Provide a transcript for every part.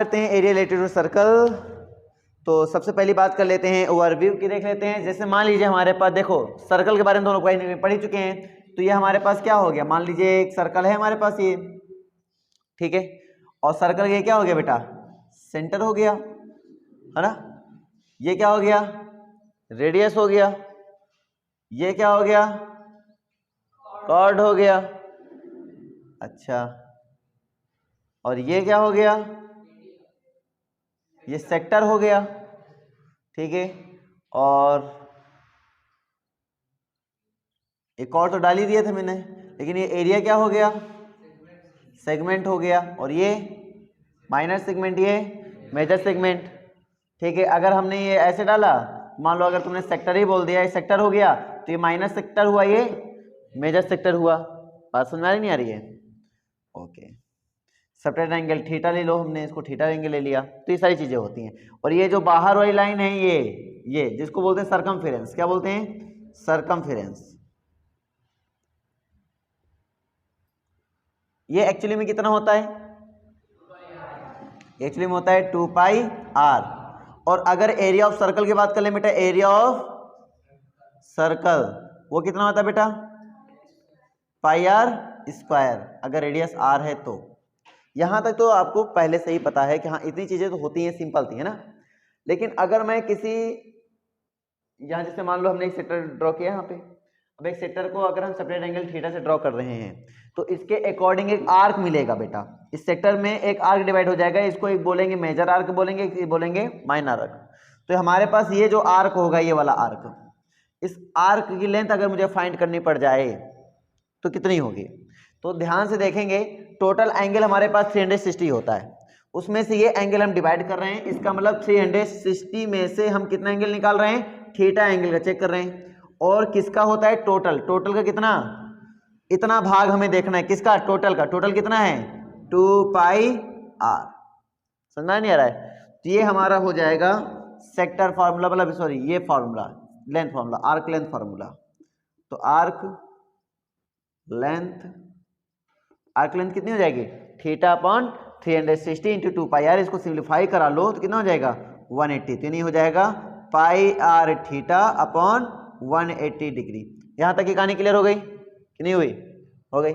करते हैं area related to circle. तो सबसे पहली बात कर लेते हैं ओवरव्यू की, देख लेते हैं। जैसे मान लीजिए हमारे पास, देखो सर्कल के बारे में दोनों कहीं ना कहीं पढ़ ही चुके हैं। तो ये हमारे पास क्या हो गया, मान लीजिए एक सर्कल है हमारे पास ये, ठीक है। और सर्कल ये क्या हो गया बेटा, सेंटर हो गया, है ना। ये क्या हो गया, रेडियस हो गया। ये क्या हो गया, कॉर्ड हो गया। अच्छा, और ये क्या हो गया, ये सेक्टर हो गया, ठीक है। और एक और तो डाल ही दिए थे मैंने, लेकिन ये एरिया क्या हो गया, सेगमेंट हो गया। और ये माइनर सेगमेंट, ये मेजर सेगमेंट, ठीक है। अगर हमने ये ऐसे डाला, मान लो अगर तुमने सेक्टर ही बोल दिया, ये सेक्टर हो गया, तो ये माइनर सेक्टर हुआ, ये मेजर सेक्टर हुआ। बात समझ आ रही नहीं आ रही है? ओके। सेपरेट एंगल थीटा ले लो, हमने इसको थीटा एंगल ले लिया। तो ये सारी चीजें होती हैं। और ये जो बाहर वाली लाइन है, ये जिसको बोलते हैं सरकमफेरेंस, क्या बोलते हैं, सरकमफेरेंस। ये एक्चुअली में कितना होता है, एक्चुअली में होता है 2 पाई आर। और अगर एरिया ऑफ सर्कल की बात कर ले बेटा, एरिया ऑफ सर्कल वो कितना होता है बेटा, पाई आर स्क्वायर, अगर रेडियस आर है तो। यहां तक तो आपको पहले से ही पता है कि हाँ इतनी चीजें तो होती हैं, सिंपल थी, है ना। लेकिन अगर मैं किसी, यहाँ जैसे मान लो हमने एक सेक्टर ड्रॉ किया यहाँ पे, अब एक सेक्टर को अगर हम सेपरेट एंगल थीटा से ड्रॉ कर रहे हैं, तो इसके अकॉर्डिंग एक आर्क मिलेगा बेटा। इस सेक्टर में एक आर्क डिवाइड हो जाएगा, इसको एक बोलेंगे मेजर आर्क बोलेंगे, एक बोलेंगे माइनर आर्क। तो हमारे पास ये जो आर्क होगा, ये वाला आर्क, इस आर्क की लेंथ अगर मुझे फाइंड करनी पड़ जाए तो कितनी होगी। तो ध्यान से देखेंगे, टोटल एंगल हमारे पास 360 होता है, उसमें से ये एंगल हम डिवाइड कर रहे हैं, इसका मतलब 360 में से हम कितना एंगल निकाल रहे हैं, थीटा एंगल का चेक कर रहे हैं। और किसका होता है, टोटल, टोटल का कितना, इतना भाग हमें देखना है, किसका, टोटल का। टोटल कितना है, 2 पाई आर। समझ नहीं आ रहा है? तो ये हमारा हो जाएगा सेक्टर फार्मूला, मतलब सॉरी ये formula, length formula, arc length formula. तो आर्क लेंथ, आर्क लेंथ कितनी हो जाएगी, theta upon 360 into 2 pi R. इसको सिंप्लीफाई करा लो तो कितना हो जाएगा, 180। तो नहीं हो जाएगा pi are theta upon 180 degree. यहां तक की कहानी क्लियर हो गई कि नहीं हुई, हो गई।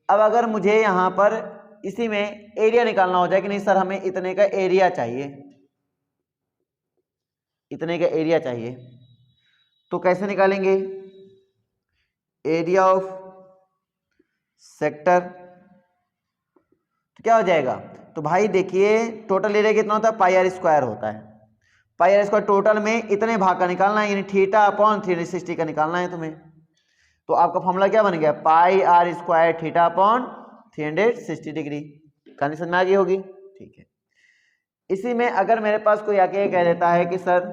अब अगर मुझे यहां पर इसी में एरिया निकालना हो जाए कि नहीं सर हमें इतने का एरिया चाहिए, इतने का एरिया चाहिए, तो कैसे निकालेंगे, एरिया ऑफ सेक्टर, तो क्या हो जाएगा, तो भाई देखिए टोटल एरिया कितना होता है, पाई आर स्क्वायर होता है। पाई आर स्क्वायर टोटल में इतने भाग का निकालना है, यानी थीटा अपॉन 360 का निकालना है तुम्हें। तो आपका फॉर्मूला क्या बन गया, pi R square theta upon 360 degree. कहानी समझ में आ गई होगी, ठीक है। इसी में अगर मेरे पास कोई आके कह देता है कि सर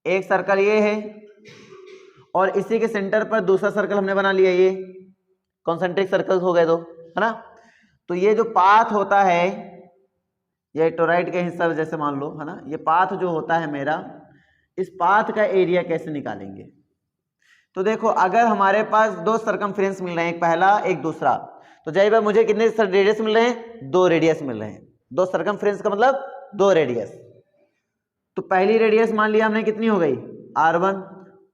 एक सर्कल ये है और इसी के सेंटर पर दूसरा सर्कल हमने बना लिया, ये कॉन्सेंट्रिक सर्कल्स हो गए दो, है ना। तो ये जो पाथ होता है, ये टोराइड का हिस्सा जैसे मान लो, है ना, ये पाथ जो होता है मेरा, इस पाथ का एरिया कैसे निकालेंगे। तो देखो अगर हमारे पास दो सरकमफ्रेंस मिल रहे हैं, एक पहला एक दूसरा, तो जय भाई मुझे कितने रेडियस मिल रहे हैं, 2 रेडियस मिल रहे हैं। दो सरकमफ्रेंस का मतलब 2 रेडियस। तो पहली रेडियस मान लिया हमने कितनी हो गई, r1,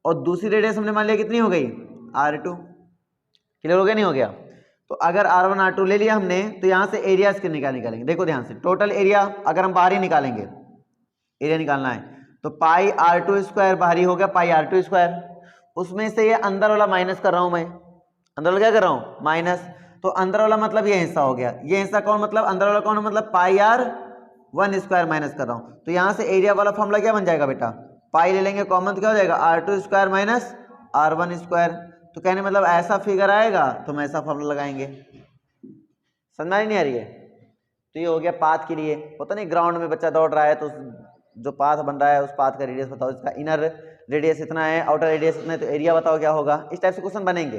और दूसरी रेडियस हमने मान लिया कितनी हो गई, r2। क्लियर हो गया, नहीं हो गया। तो अगर r1 r2 ले लिया हमने, तो यहां से एरिया कितने का निकालेंगे, देखो ध्यान से, टोटल एरिया अगर हम बाहर ही निकालेंगे, एरिया निकालना है, तो पाई r2 स्क्वायर बाहरी हो गया, पाई r2 स्क्वायर, उसमें से ये अंदर वाला माइनस कर रहा हूं मैं, अंदर वाला क्या कर रहा हूं, माइनस। तो अंदर वाला मतलब ये हिस्सा हो गया, ये हिस्सा कौन, मतलब अंदर वाला कौन, मतलब पाई r1 स्क्वायर माइनस कर रहा हूं। तो यहां से एरिया वाला फॉर्मूला क्या बन जाएगा बेटा, पाई ले लेंगे कॉमन, तो क्या हो जाएगा, r2 square minus r1 square. तो कहने मतलब ऐसा फिगर आएगा तो हम ऐसा फॉर्मूला लगाएंगे। समझ नहीं आ रही है? तो ये हो गया पाथ के लिए। होता नहीं ग्राउंड में बच्चा दौड़ रहा है तो जो पाथ बन रहा है उस पाथ का रेडियस बताओ, इसका इनर रेडियस इतना है, आउटर रेडियस इतना है, तो एरिया बताओ क्या होगा। इस टाइप से क्वेश्चन बनेंगे,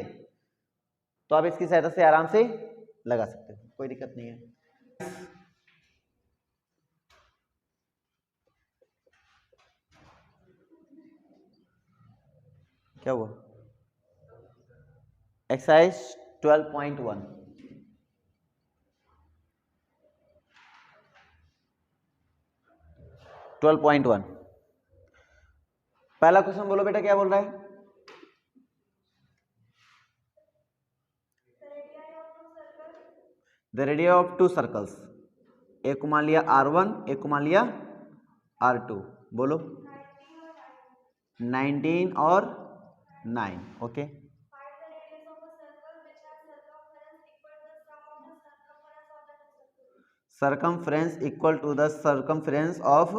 तो आप इसकी सहायता से आराम से लगा सकते हो, कोई दिक्कत नहीं है। क्या हुआ, एक्सरसाइज 12.1, 12.1। पहला क्वेश्चन बोलो बेटा, क्या बोल रहा है? The radius of to circles, एक को मान लिया R1, एक को मान लिया R2, बोलो 19 और 9। Okay, circumference equal to the circumference of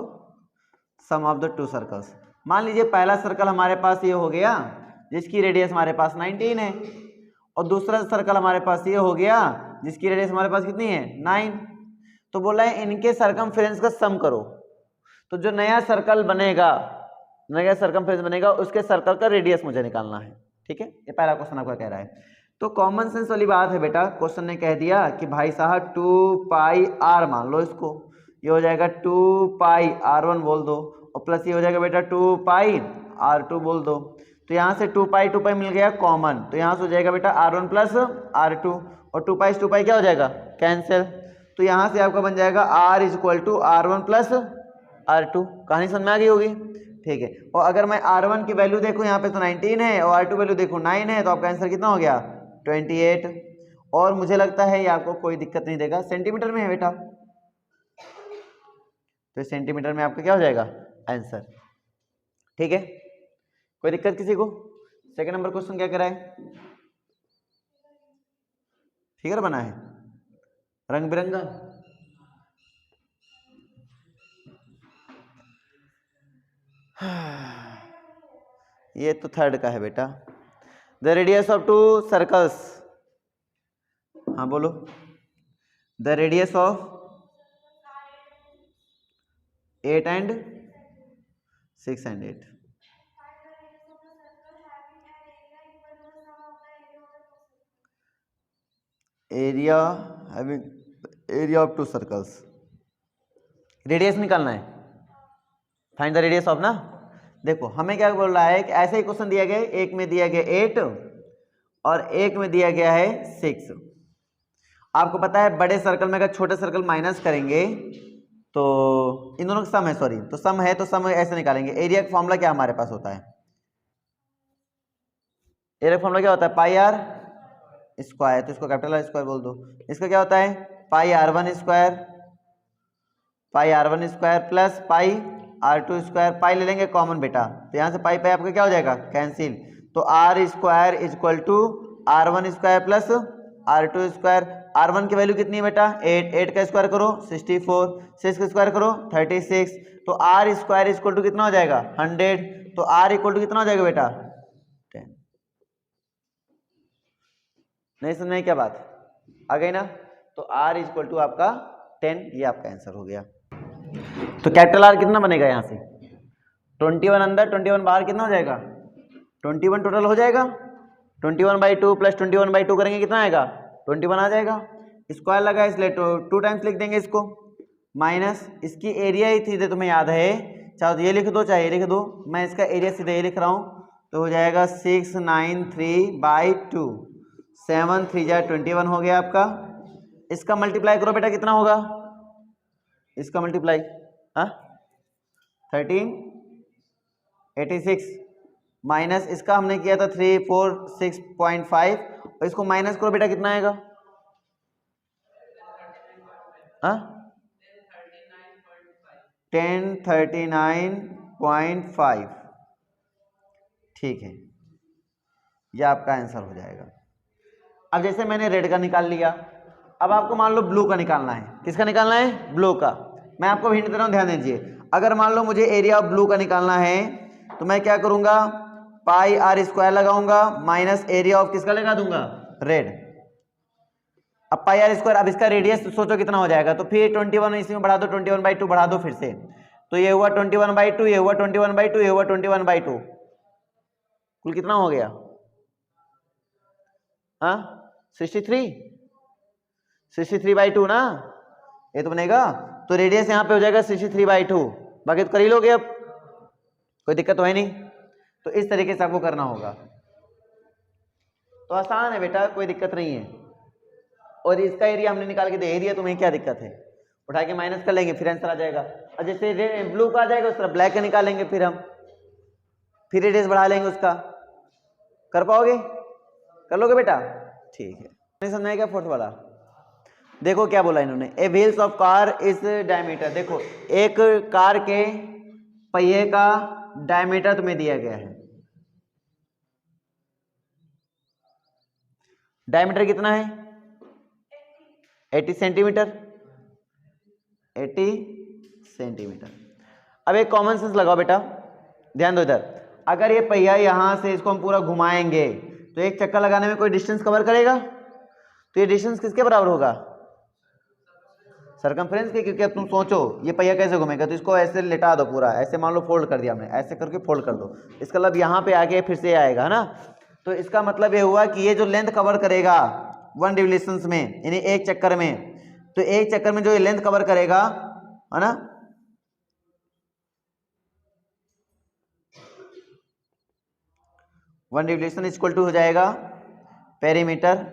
sum of the two circles. मान लीजिए पहला सर्कल हमारे पास ये हो गया जिसकी रेडियस हमारे पास 19 है, और दूसरा सर्कल हमारे पास ये हो गया जिसकी रेडियस हमारे पास कितनी है 9। तो बोला है इनके सर्कमफ्रेंस का सम करो। तो जो नया सर्कल बनेगा, नया सर्कमफ्रेंस बनेगा, उसके सर्कल का रेडियस मुझे निकालना है। ठीक है, ये पहला क्वेश्चन आपका कह रहा है। तो कॉमन सेंस वाली बात है बेटा, क्वेश्चन ने कह दिया कि भाई साहब 2 पाई r मान लो इसको, ये हो जाएगा 2 पाई r1 बोल दो, और प्लस ये हो जाएगा बेटा 2 पाई r2 बोल दो। तो यहाँ से 2 पाई मिल गया कॉमन, तो यहाँ से हो जाएगा बेटा r1 प्लस r2, और 2 पाई क्या हो जाएगा कैंसिल। तो यहाँ से आपका बन जाएगा r equal to R1 plus R2। कहानी समझ में आ गई होगी? ठीक है, और अगर मैं R1 की वैल्यू देखूँ यहाँ पे तो 19 है, और R2 वैल्यू देखूँ 9 है, तो आपका आंसर कितना हो गया 28। और मुझे लगता है ये आपको कोई दिक्कत नहीं देगा, सेंटीमीटर में है बेटा, तो सेंटीमीटर में आपका क्या हो जाएगा आंसर। ठीक है, कोई दिक्कत किसी को? सेकंड नंबर क्वेश्चन क्या करा है? फिगर बना है रंग बिरंगा। ये तो थर्ड का है बेटा। The radius of to circles, हाँ बोलो, the radius of 8 and 6 and 8। Area of to circles, radius निकालना है, फाइंड द रेडियस ऑफ ना। देखो हमें क्या बोल रहा है कि ऐसे ही क्वेश्चन दिया गया है, एक में दिया गया 8 और एक में दिया गया है 6। आपको पता है बड़े सर्कल में अगर छोटे सर्कल माइनस करेंगे तो इन दोनों का सम है, सॉरी, तो सम है, तो सम ऐसे निकालेंगे। एरिया का फॉर्मूला क्या हमारे पास होता है? एरिया का फॉर्मूला क्या होता है? पाई आर स्क्वायर, तो इसको कैपिटल आर स्क्वायर बोल दो। इसका क्या होता है? Pi R1 square, pi R1 square plus pi R2 square. Pi ले लेंगे कॉमन बेटा, तो यहाँ से पाई आपका क्या हो जाएगा कैंसिल। तो R square equal to R1 square plus R2 square. R1 की वैल्यू कितनी है बेटा 8 का स्क्वायर करो 64, 6 का स्क्वायर करो 36, तो R स्क्वायर इक्वल टू कितना हो जाएगा 100। तो R इक्वल टू कितना हो जाएगा बेटा 10। नहीं समझ में क्या बात आ गई ना? तो R इक्वल टू आपका 10, ये आपका आंसर हो गया। तो कैपिटल R कितना बनेगा यहाँ से 21 अंदर 21 बाहर, कितना हो जाएगा 21 टोटल हो जाएगा। 21/2 प्लस 21/2 करेंगे कितना आएगा 21 आ जाएगा। स्क्वायर लगा इसलिए 2 टाइम्स लिख देंगे इसको, माइनस इसकी एरिया ही थी तुम्हें याद है, चाहे तो ये लिख दो चाहे ये लिख दो, मैं इसका एरिया सीधे ये लिख रहा हूँ, तो हो जाएगा 693/2, 7 3 जा 21 हो गया आपका। इसका मल्टीप्लाई करो बेटा, कितना होगा इसका मल्टीप्लाई 1386 माइनस इसका हमने किया था 346.5, और इसको माइनस करो बेटा कितना आएगा 1039.5। ठीक है, यह आपका आंसर हो जाएगा। अब जैसे मैंने रेड का निकाल लिया, अब आपको मान लो ब्लू का निकालना है। किसका निकालना है? ब्लू का। मैं आपको हिंट दे रहा हूं, ध्यान दीजिए। अगर मान लो मुझे एरिया ऑफ ब्लू का निकालना है तो मैं क्या करूंगा, पाई आर स्क्वायर लगाऊंगा माइनस एरिया ऑफ किसका लगा दूंगा रेड। अब पाई आर स्क्वायर, अब इसका रेडियस सोचो कितना हो जाएगा, तो फिर 21 इसी में बढ़ा दो, 21/2 बढ़ा दो फिर से, तो ये हुआ 21/2, ये हुआ 21/2, ये हुआ 21/2, कुल कितना हो गया 63/2 ना, ये तो बनेगा। तो रेडियस यहाँ पे हो जाएगा 63/2, बाकी तो कर ही लोगे, अब कोई दिक्कत तो है नहीं। तो इस तरीके से आपको करना होगा, तो आसान है बेटा, कोई दिक्कत नहीं है। और इसका एरिया हमने निकाल के दे दिया, तुम्हें क्या दिक्कत है। उठा के माइनस कर लेंगे, फिर आंसर आ जाएगा। और जैसे ब्लू का आ जाएगा उस तरह ब्लैक का निकालेंगे, फिर हम फिर रेडियस बढ़ा लेंगे उसका। कर पाओगे? कर लोगे बेटा? ठीक है। नहीं समझ में क्या फोर्थ वाला? देखो क्या बोला इन्होंने, a wheels of car is diameter. देखो एक कार के पहिए का डायमीटर तुम्हें दिया गया है। डायमीटर कितना है? 80 सेंटीमीटर। 80 सेंटीमीटर। अब एक कॉमन सेंस लगाओ बेटा, ध्यान दो इधर। अगर ये पहिया यहां से इसको हम पूरा घुमाएंगे तो एक चक्कर लगाने में कोई डिस्टेंस कवर करेगा, तो ये डिस्टेंस किसके बराबर होगा? सरकमफ्रेंस के। क्योंकि अब तुम सोचो ये पहिया कैसे घूमेगा, तो इसको ऐसे लेटा दो पूरा, ऐसे मान लो फोल्ड कर दिया हमने, ऐसे करके फोल्ड कर दो, इसका मतलब यहाँ पे आके फिर से आएगा, है ना। तो इसका मतलब ये हुआ कि ये जो लेंथ कवर करेगा वन रिवोल्यूशंस में, यानी एक चक्कर में, तो एक चक्कर में जो ये लेंथ कवर करेगा, है ना, वन रिवोल्यूशन इक्वल टू हो जाएगा पेरीमीटर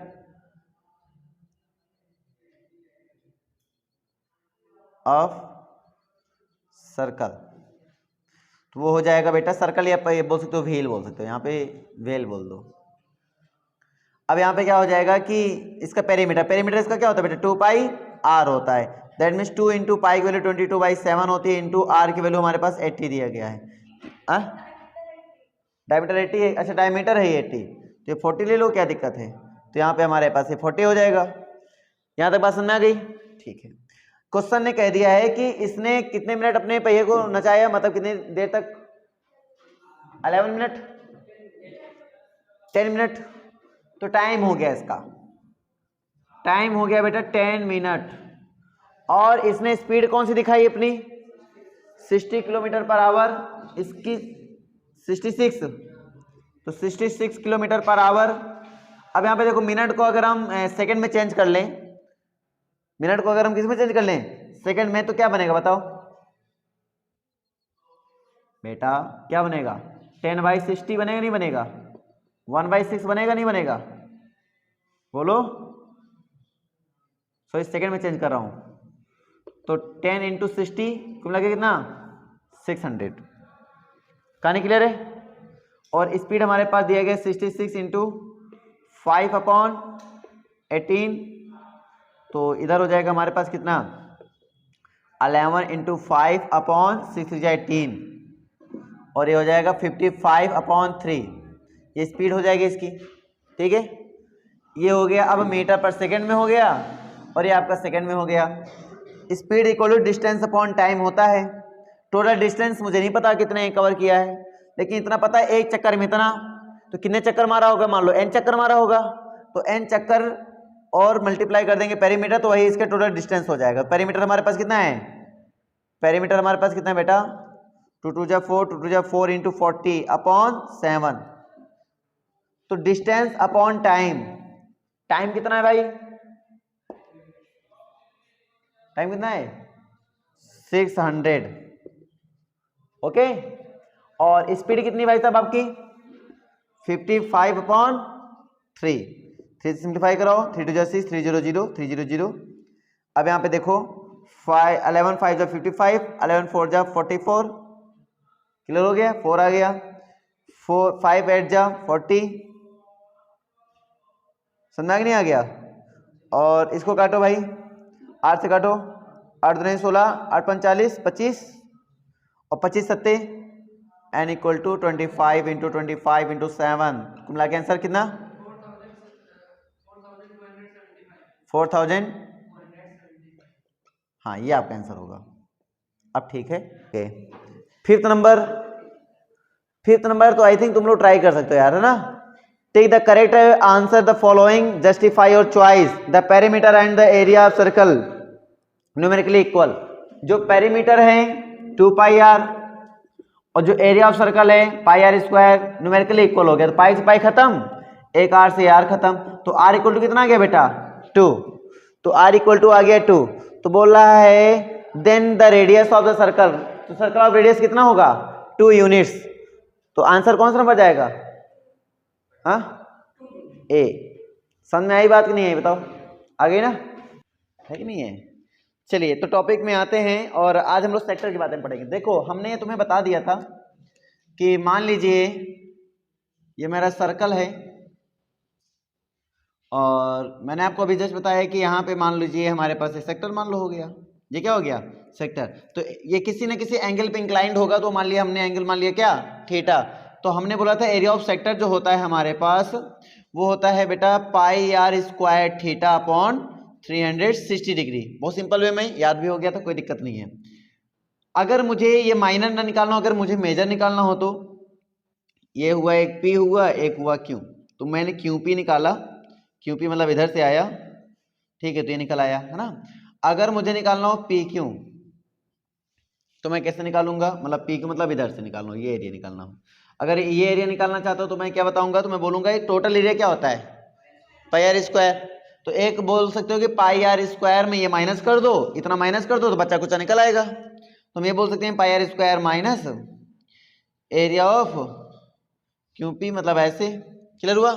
ऑफ सर्कल। तो वो हो जाएगा बेटा सर्कल, या बोल सकते हो व्हील बोल सकते हो, यहाँ पे व्हील बोल दो। अब यहाँ पे क्या हो जाएगा कि इसका पेरीमीटर, पेरीमीटर इसका क्या होता है बेटा? 2 पाई आर होता है। दैट मीन्स 2 इंटू पाई की वैल्यू 22/7 होती है, इंटू आर की वैल्यू हमारे पास 80 दिया गया है। डायमीटर 80 है, अच्छा डायमीटर है 80, तो ये 40 ले लो, क्या दिक्कत है? तो यहाँ पे हमारे पास ये 40 हो जाएगा। यहाँ तक बात समझ में आ गई? ठीक है। क्वेश्चन ने कह दिया है कि इसने कितने मिनट अपने पहिए को नचाया, मतलब कितनी देर तक? 11 मिनट, 10 मिनट। तो टाइम हो गया इसका, टाइम हो गया बेटा 10 मिनट। और इसने स्पीड कौन सी दिखाई अपनी? 60 किलोमीटर पर आवर, इसकी 66, तो 66 किलोमीटर पर आवर। अब यहाँ पे देखो मिनट को अगर हम सेकंड में चेंज कर लें, मिनट को अगर हम किस में चेंज कर लें? सेकंड में, तो क्या बनेगा बताओ बेटा? क्या बनेगा? 10/60 बनेगा नहीं बनेगा? 1/6 बनेगा नहीं बनेगा? बोलो। इस सेकंड में चेंज कर रहा हूं, तो 10 इंटू 60 कुल लगे कितना? 600। कहानी क्लियर है? और स्पीड हमारे पास दिया गया 66 इंटू 5/18, तो इधर हो जाएगा हमारे पास कितना? 11 इंटू 5/6/18, और ये हो जाएगा 55/3। ये स्पीड हो जाएगी इसकी, ठीक है। ये हो गया, अब मीटर पर सेकंड में हो गया, और ये आपका सेकंड में हो गया। Speed equal to distance upon time होता है। टोटल डिस्टेंस मुझे नहीं पता कितने कवर किया है, लेकिन इतना पता है एक चक्कर में इतना, तो कितने चक्कर मारा होगा? मान लो n चक्कर मारा होगा, तो n चक्कर और मल्टीप्लाई कर देंगे पेरीमीटर, तो वही इसके टोटल डिस्टेंस हो जाएगा। पेरीमीटर हमारे पास कितना है? पेरीमीटर हमारे पास कितना है बेटा? 2 2 जा 4, 2 2 जा 4 इंटू 40/7। तो डिस्टेंस अपॉन टाइम, टाइम कितना है भाई? टाइम कितना है? 600। ओके। और स्पीड कितनी भाई साहब आपकी? 55/3। 3 सिंप्लीफाई कराओ, 3 2 जा 6, 3 0 0 3 0 0। अब यहाँ पे देखो 11 5 जा 55, 11 4 जा 44, क्लियर हो गया? 4 आ गया, 5 8 जा 40, समझा कि नहीं आ गया? और इसको काटो भाई, 8 से काटो, 8 2 16, 8 5 40, 25, और 25 सत्ते n equal to 25 into 25 into 7, कुल मिला के आंसर कितना? 4000। हाँ ये आपका आंसर होगा। अब ठीक है। फिफ्थ नंबर तो आई थिंक तुम लोग ट्राई कर सकते हो यार, है ना। Take the correct answer the following, justify your choice. The perimeter and the area of circle numerically equal. जो पेरीमीटर है 2 पाई आर, और जो एरिया ऑफ सर्कल है pi R square, numerically equal हो गया। तो पाई से पाई खत्म, एक आर से आर खत्म, तो आर इक्वल टू कितना आ गया बेटा? 2। तो आर इक्वल टू आ गया 2। तो बोल रहा है then the radius of the circle, तो सर्कल ऑफ रेडियस कितना होगा? 2 यूनिट्स। तो आंसर कौन सा नंबर जाएगा? हाँ ए। समझ में आई बात कि नहीं आई बताओ? आ गई ना, है कि नहीं है? चलिए तो टॉपिक में आते हैं और आज हम लोग सेक्टर की बातें पढ़ेंगे। देखो हमने तुम्हें बता दिया था कि मान लीजिए ये मेरा सर्कल है और मैंने आपको अभी जस्ट बताया कि यहाँ पे मान लीजिए हमारे पास एक सेक्टर मान लो हो गया। ये क्या हो गया? सेक्टर। तो ये किसी न किसी एंगल पे इंक्लाइंड होगा, तो मान लिया हमने एंगल मान लिया क्या? थीटा। तो हमने बोला था एरिया ऑफ सेक्टर जो होता है हमारे पास वो होता है बेटा pi R square theta upon 360 degree. बहुत सिंपल वे में याद भी हो गया था, कोई दिक्कत नहीं है। अगर मुझे ये माइनर ना निकालना हो, अगर मुझे मेजर निकालना हो तो ये हुआ एक पी हुआ, एक हुआ क्यू। तो मैंने क्यू पी निकाला, क्यू पी मतलब इधर से आया, ठीक है, तो ये निकल आया है ना। अगर मुझे निकालना हो पी क्यू तो मैं कैसे निकालूंगा? मतलब पी क्यू मतलब इधर से निकालना हो, ये एरिया निकालना हो। अगर ये एरिया निकालना चाहता हूं तो मैं क्या बताऊंगा? तो मैं बोलूंगा ये टोटल एरिया क्या होता है? Pi R square. तो एक बोल सकते हो कि पाई आर स्क्वायर में ये माइनस कर दो, इतना माइनस कर दो तो बच्चा कुछ निकल आएगा। तो हम ये बोल सकते हैं pi R square minus area of Q P, मतलब ऐसे। क्लियर हुआ?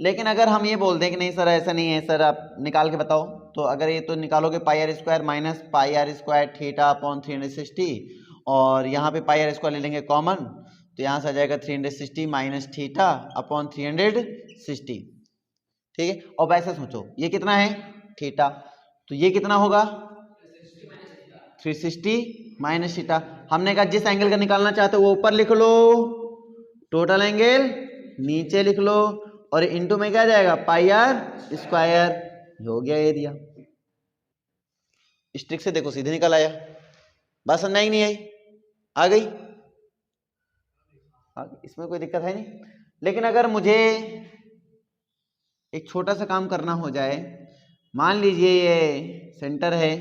लेकिन अगर हम ये बोल दें कि नहीं सर ऐसा नहीं है सर, आप निकाल के बताओ, तो अगर ये तो निकालोगे pi R square minus pi R square theta upon 360 और यहाँ पे पाई आर स्क्वायर ले लेंगे कॉमन, तो यहाँ से आ जाएगा 360 माइनस थीटा अपॉन 360। ठीक है, और वैसे सोचो ये कितना है? थीटा। तो ये कितना होगा? 360 माइनस थीटा। हमने कहा जिस एंगल का निकालना चाहते हो वो ऊपर लिख लो, टोटल एंगल नीचे लिख लो, और इनटू में क्या जाएगा? Pi R square. हो गया एरिया। इस ट्रिक से देखो सीधे निकल आया। बात समझ आई नहीं आई? आ गई? इसमें कोई दिक्कत है नहीं। लेकिन अगर मुझे एक छोटा सा काम करना हो जाए, मान लीजिए ये सेंटर है,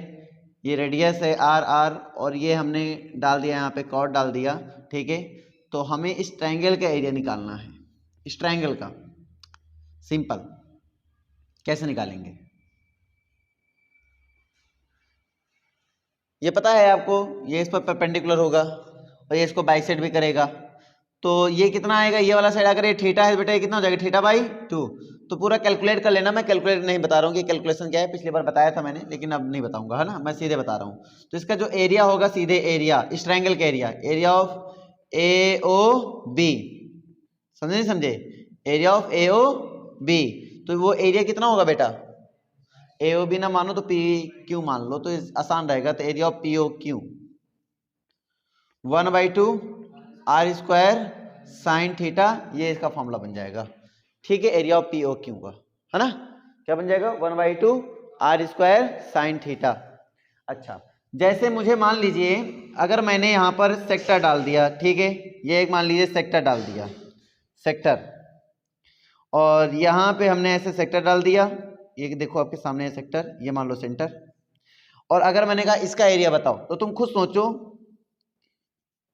ये रेडियस है आर आर, और ये हमने डाल दिया यहाँ पे कॉर्ड डाल दिया, ठीक है। तो हमें इस ट्रायंगल का एरिया निकालना है, इस ट्रायंगल का। सिंपल, कैसे निकालेंगे? ये पता है आपको, ये इस पर परपेंडिकुलर होगा और ये इसको बाइसेक्ट भी करेगा। तो ये कितना आएगा? ये वाला साइड अगर ये थीटा है बेटा, ये कितना हो जाएगा? Theta by 2। तो पूरा कैलकुलेट कर लेना, मैं कैलकुलेट नहीं बता रहा हूँ कि कैलकुलेशन क्या है, पिछली बार बताया था मैंने, लेकिन अब नहीं बताऊंगा, है ना, मैं सीधे बता रहा हूँ। तो इसका जो एरिया होगा, सीधे एरिया, इस ट्रायंगल का area, area of A O B, समझे नहीं समझे? Area of A O B. तो वो एरिया कितना होगा बेटा? ए ओ बी ना मानो तो पी क्यू मान लो, तो आसान रहेगा। तो area of P O Q 1/2 R square sine theta, ये इसका फॉर्मूला बन जाएगा। ठीक है, area of P O Q का, है ना, क्या बन जाएगा? 1/2 आर स्क्वायर साइन थीटा। अच्छा, जैसे मुझे मान लीजिए अगर मैंने यहाँ पर सेक्टर डाल दिया, ठीक है, ये एक मान लीजिए सेक्टर डाल दिया, सेक्टर, और यहाँ पे हमने ऐसे सेक्टर डाल दिया, ये देखो आपके सामने है सेक्टर, ये मान लो सेंटर। और अगर मैंने कहा इसका एरिया बताओ, तो तुम खुद सोचो,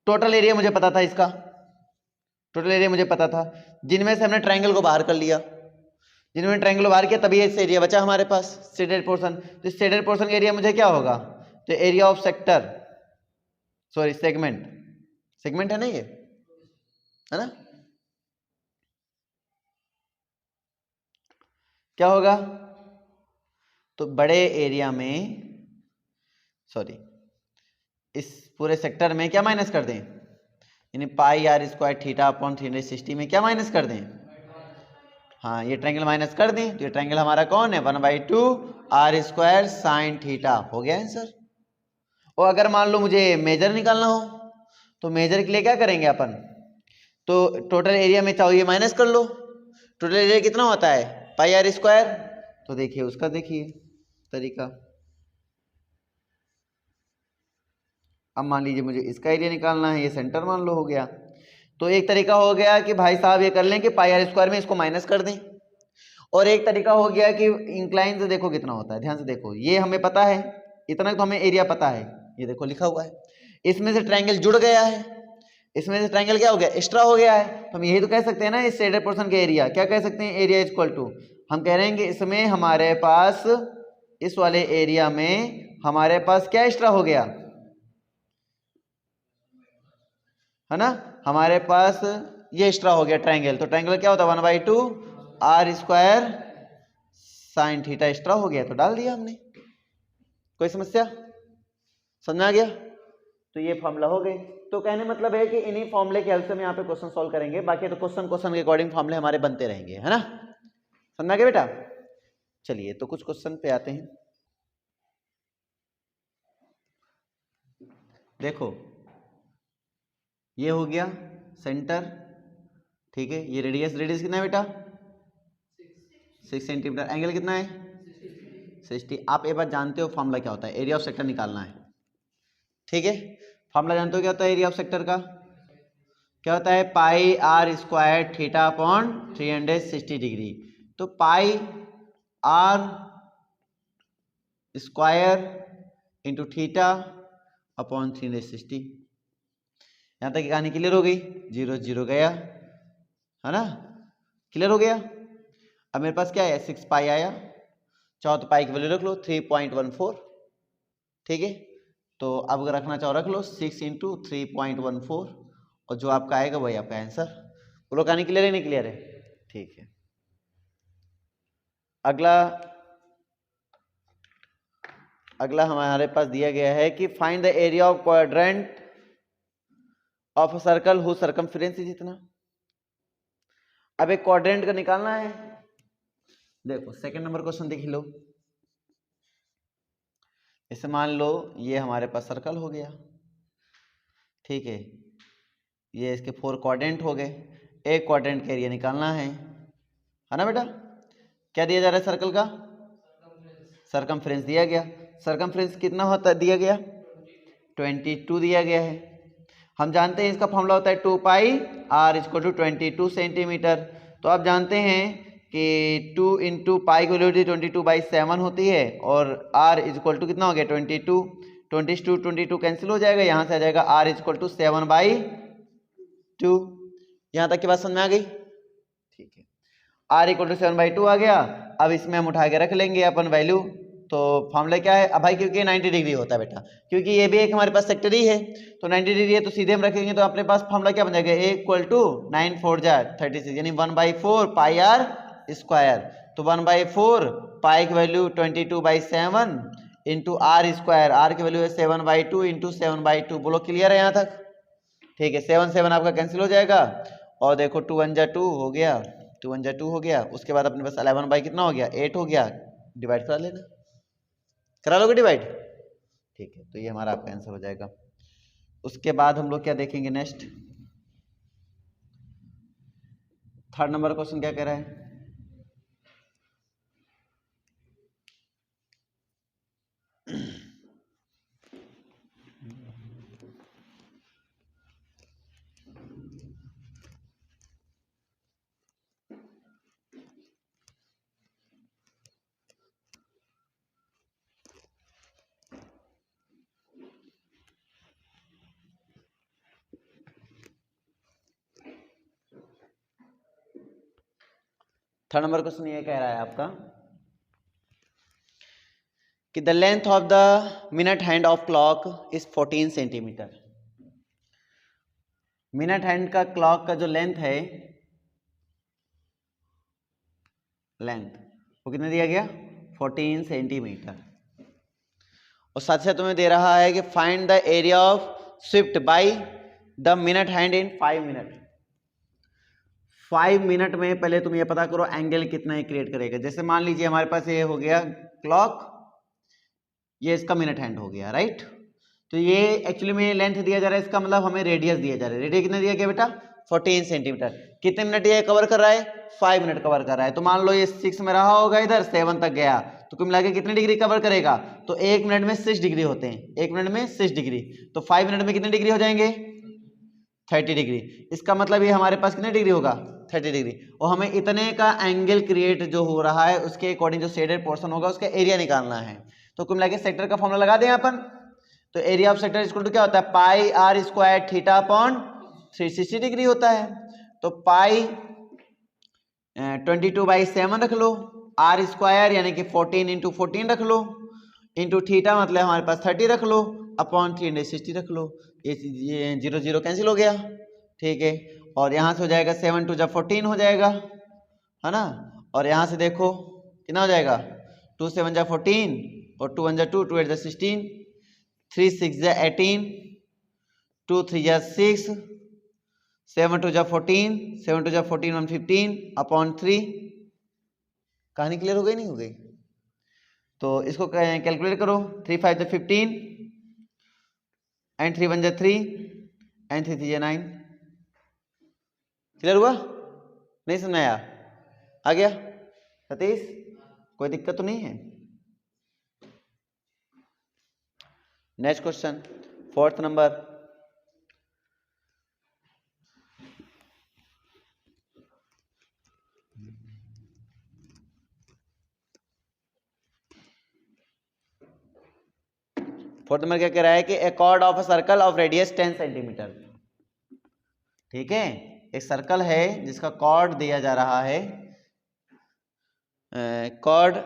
टोटल एरिया मुझे पता था, इसका टोटल एरिया मुझे पता था, जिनमें से हमने ट्रायंगल को बाहर कर लिया, जिनमें ट्रायंगल बाहर किया तभी इससे एरिया बचा हमारे पास, शेडेड पोर्शन। तो इस शेडेड पोर्शन का एरिया मुझे क्या होगा? तो area of sector, sorry segment, segment है ना ये, है ना, क्या होगा? तो बड़े एरिया में, सॉरी इस पूरे सेक्टर में क्या माइनस कर दें? यानी पाई आर स्क्वायर थीटा अपॉन 360 में क्या माइनस कर दें? हाँ, ये ट्रायंगल माइनस कर दें, तो ये ट्रायंगल हमारा कौन है? 1/2 आर स्क्वायर साइन थीटा। हो गया आंसर। और अगर मान लो मुझे मेजर निकालना हो, तो मेजर के लिए क्या करेंगे अपन? तो टोटल एरिया में चाहो ये माइनस कर लो, टोटल एरिया कितना होता है? Pi R square. तो देखिए उसका, देखिए तरीका। अब मान लीजिए मुझे इसका एरिया निकालना है, ये सेंटर मान लो हो गया। तो एक तरीका हो गया कि भाई साहब ये कर लें कि पाई आर स्क्वायर में इसको माइनस कर दें, और एक तरीका हो गया कि इंक्लाइन से देखो कितना होता है, ध्यान से देखो, ये हमें पता है, इतना तो हमें एरिया पता है, ये देखो लिखा हुआ है, इसमें से ट्रायंगल जुड़ गया है, इसमें से ट्रायंगल क्या हो गया? एक्स्ट्रा हो गया है। तो हम यही तो कह सकते हैं ना, इस शेडेड पोर्शन का एरिया क्या कह सकते हैं? एरिया इक्वल टू, हम कह रहे हैं कि इसमें हमारे पास, इस वाले एरिया में हमारे पास क्या एक्स्ट्रा हो गया, है ना, हमारे पास ये एक्स्ट्रा हो गया ट्रायंगल। तो ट्रायंगल क्या होता है? 1/2 R square sine theta extra हो गया, तो डाल दिया हमने। कोई समस्या? समझ में आ गया? तो ये फॉर्मूला हो गए। तो कहने मतलब है कि इन्हीं फॉर्मूले के हेल्प से हम यहाँ पे क्वेश्चन सॉल्व करेंगे, बाकी तो क्वेश्चन के अकॉर्डिंग फॉर्मूले हमारे बनते रहेंगे, है ना? समझ में आ गया बेटा? चलिए तो कुछ क्वेश्चन पे आते हैं। देखो ये हो गया सेंटर, ठीक है। ये रेडियस कितना है बेटा? 6 सेंटीमीटर। एंगल कितना है? 60। आप एक बार जानते हो फॉर्मूला क्या होता है? एरिया ऑफ सेक्टर निकालना है, ठीक है। फॉर्मूला जानते हो क्या होता है एरिया ऑफ सेक्टर का? क्या होता है? Pi R square theta upon 360 degree. तो pi R square into theta upon 360। यहाँ तक कहानी क्लियर हो गई? 0 0 गया, है ना? क्लियर हो गया। अब मेरे पास क्या है? 6 पाई आया, चौथ पाई की वैल्यू रख लो 3.14, ठीक है। तो अब अगर रखना चाहो रख लो 6 इंटू 3.14, और जो आपका आएगा वही आपका आंसर। बोलो कहानी क्लियर है नहीं क्लियर है? ठीक है। अगला हमारे पास दिया गया है कि find the area of quadrant of a circle whose circumference is इतना। अब एक क्वाड्रेंट का निकालना है। देखो सेकंड नंबर क्वेश्चन देख लो। इसे मान लो ये हमारे पास सर्कल हो गया, ठीक है। ये इसके 4 क्वाड्रेंट हो गए। एक क्वाड्रेंट का एरिया निकालना है ना बेटा? क्या दिया जा रहा है सर्कल का? सर्कमफ्रेंस दिया गया। सर्कमफ्रेंस कितना होता है दिया गया? 22 दिया गया है। हम जानते हैं इसका फॉर्मूला होता है 2 pi are equal to 22 centimetre. तो आप जानते हैं कि 2 इंटू पाई की वैल्यू 22/7 होती है, और आर इक्वल टू कितना हो गया? 22। 22 कैंसिल हो जाएगा, यहाँ से आ जाएगा आर इक्वल टू 7/2। यहाँ तक की बात समझ में आ गई? ठीक है। आर इक्वल टू 7/2 आ गया। अब इसमें हम उठा के रख लेंगे अपन वैल्यू। तो फॉर्मूला क्या है? अब भाई क्योंकि 90 डिग्री होता है बेटा, क्योंकि ये भी एक हमारे पास सेक्टर ही है, तो 90 डिग्री है, तो सीधे हम रखेंगे तो अपने पास फॉर्मूला क्या बन जाएगा? ए इक्वल टू 9 4 जा 36, यानी 1/4 पाई आर स्क्वायर। तो 1/4 पाई की value 22/7 into R square. R की वैल्यू है 7/2 इंटू 7/2। बोलो क्लियर है यहाँ तक? ठीक है। 7 7 आपका कैंसिल हो जाएगा, और देखो 2 1 जा 2 हो गया, 2 1 जा 2 हो गया। उसके बाद अपने पास 11 बाई कितना हो गया? 8 हो गया। डिवाइड करा लेना, करा लोगे डिवाइड? ठीक है। तो ये हमारा आपका आंसर हो जाएगा। उसके बाद हम लोग क्या देखेंगे नेक्स्ट? थर्ड नंबर क्वेश्चन क्या कह रहा है? थर्ड नंबर क्वेश्चन ये कह रहा है आपका कि the length of the minute hand of clock is 14 centimetre. Minute hand का क्लॉक का जो लेंथ है, लेंथ वो कितना दिया गया? 14 सेंटीमीटर। और साथ साथ तुम्हें दे रहा है कि find the area of Swift by the minute hand in 5 minute. 5 minute में पहले तुम ये पता करो एंगल कितना क्रिएट करेगा। जैसे मान लीजिए हमारे पास ये हो गया क्लॉक, ये इसका मिनट हैंड हो गया, राइट? तो ये एक्चुअली में लेंथ दिया जा रहा है, इसका मतलब हमें रेडियस दिया जा रहा है। रेडियस कितना दिया गया बेटा? 14 सेंटीमीटर। कितने मिनट ये कवर कर रहा है? 5 मिनट कवर कर रहा है। तो मान लो ये 6 में रहा होगा, इधर 7 तक गया, तो कुल मिला के कितनी डिग्री कवर करेगा? तो 1 मिनट में 6 डिग्री होते हैं, 1 मिनट में 6 डिग्री। तो 5 मिनट में कितनी डिग्री हो जाएंगे? 30 डिग्री। इसका मतलब ये हमारे पास कितने डिग्री होगा? 30 डिग्री। और हमें इतने का एंगल क्रिएट जो हो रहा है उसके अकॉर्डिंग जो शेडेड पोर्शन होगा उसका एरिया निकालना है। तो कुल मिला के सेक्टर का फॉर्मूला लगा दें अपन। तो area of sector equal to क्या होता है? Pi R square theta upon 360 degree होता है। तो पाई 22/7 रख लो, आर स्क्वायर यानी कि 14 इंटू 14 रख लो, इंटू थीटा मतलब हमारे पास 30 रख लो, अपॉन 360 रख लो। ये 0 0 कैंसिल हो गया, ठीक है। और यहाँ से हो जाएगा 7 2 जब 14 हो जाएगा, है ना? और यहाँ से देखो कितना हो जाएगा? 2 7 जा 14 और 2 1 जा 2, 2 8 जा 16, 3 6 जा 18, 2 3 जा 6, 7 2 जा 14, 7 2 जा 14 115 अपॉन 3। कहानी क्लियर हो गई नहीं हो गई? तो इसको कैलकुलेट करो। 3 5 जा 15 एंड 3 1 जा 3 एंड 3 3 जा 9। क्लियर हुआ? नहीं समझ आया? आ गया सतीश? कोई दिक्कत तो नहीं है? नेक्स्ट क्वेश्चन, 4th नंबर। फोर्थ नंबर क्या कह रहा है कि a chord of a circle of radius 10 centimetre. ठीक है, एक सर्कल है जिसका कॉर्ड दिया जा रहा है, chord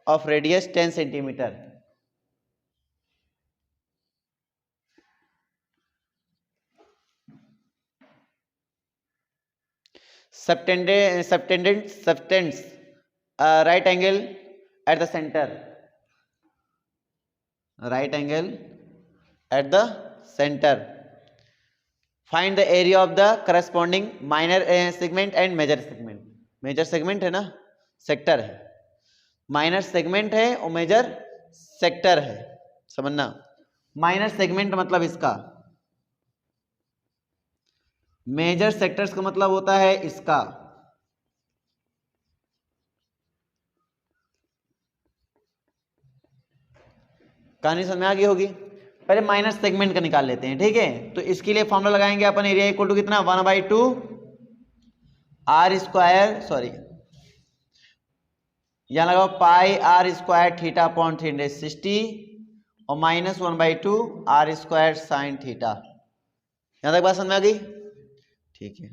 of radius 10 centimetre. subtends right angle at the center, right angle at the center. Find the area of the corresponding minor segment and major segment. major segment है ना, सेक्टर है, minor segment है और major sector है। समझना, minor segment मतलब इसका, major sectors का मतलब होता है इसका। कहानी समझ में आ गई होगी? पहले माइनर सेगमेंट का निकाल लेते हैं। ठीक है, तो इसके लिए फॉर्मूला लगाएंगे अपन, एरिया इक्वल टू कितना, 1/2 आर स्क्वायर, सॉरी यहां लगाओ pi R square theta upon 360 और minus 1/2 R square sine theta. यहां तक बात समझ में आ गई? ठीक है,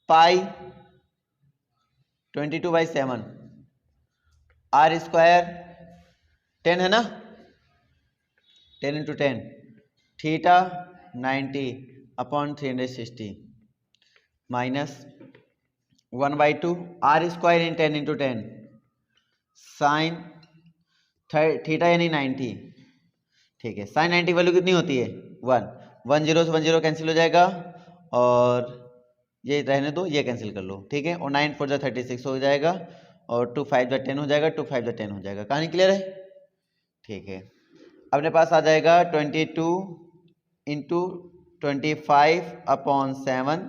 पाई 22/7 आर स्क्वायर 10 है ना, 10 × 10 theta 90 upon 360 minus 1/2 R square in 10 × 10 sine theta यानी 90। ठीक है, साइन 90 वैल्यू कितनी होती है, 1। 1 0 से 1 0 कैंसिल हो जाएगा और ये रहने दो, ये कैंसिल कर लो। ठीक है, और 9 4 36 हो जाएगा और 2 5 10 हो जाएगा, 2 5 10 हो जाएगा। कहानी क्लियर है? ठीक है, अपने पास आ जाएगा 22 × 25/7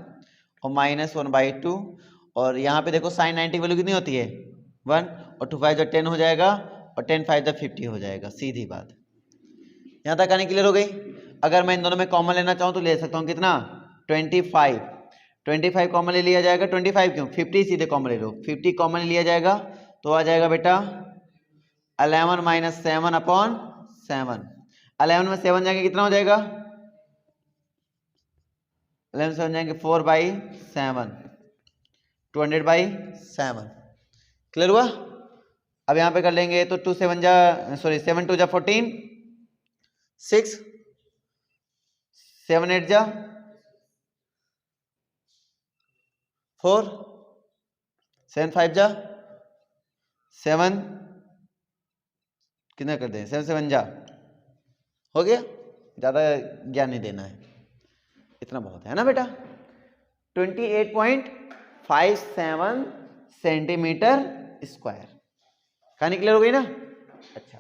और माइनस 1/2 और यहाँ पे देखो साइन 90 वैल्यू कितनी होती है, 1 और 2 5 10 हो जाएगा और 10 5 50 हो जाएगा। सीधी बात, यहाँ तक कहानी क्लियर हो गई? अगर मैं इन दोनों में कॉमन लेना चाहूँ तो ले सकता हूँ कितना, 25 कॉमन ले लिया जाएगा। 25 क्यों, 50 सीधे कॉमन ले लो, 50 कॉमन लिया जाएगा तो आ जाएगा बेटा 11 - 7 अपॉन 7। 11 में 7 जाएंगे कितना हो जाएगा, 11 में 7 जाएंगे 4/7, 200/7। क्लियर हुआ? अब यहाँ पे कर लेंगे तो 2 7 जा, सॉरी 7 2 जा 14, 6 7 8 जा 4, 7 5 जा 7, कितना कर दें, 7 7 जा, हो गया। ज्यादा ज्ञान नहीं देना है, इतना बहुत है ना बेटा। 28.57 सेंटीमीटर स्क्वायर। कहानी क्लियर हो गई ना? अच्छा,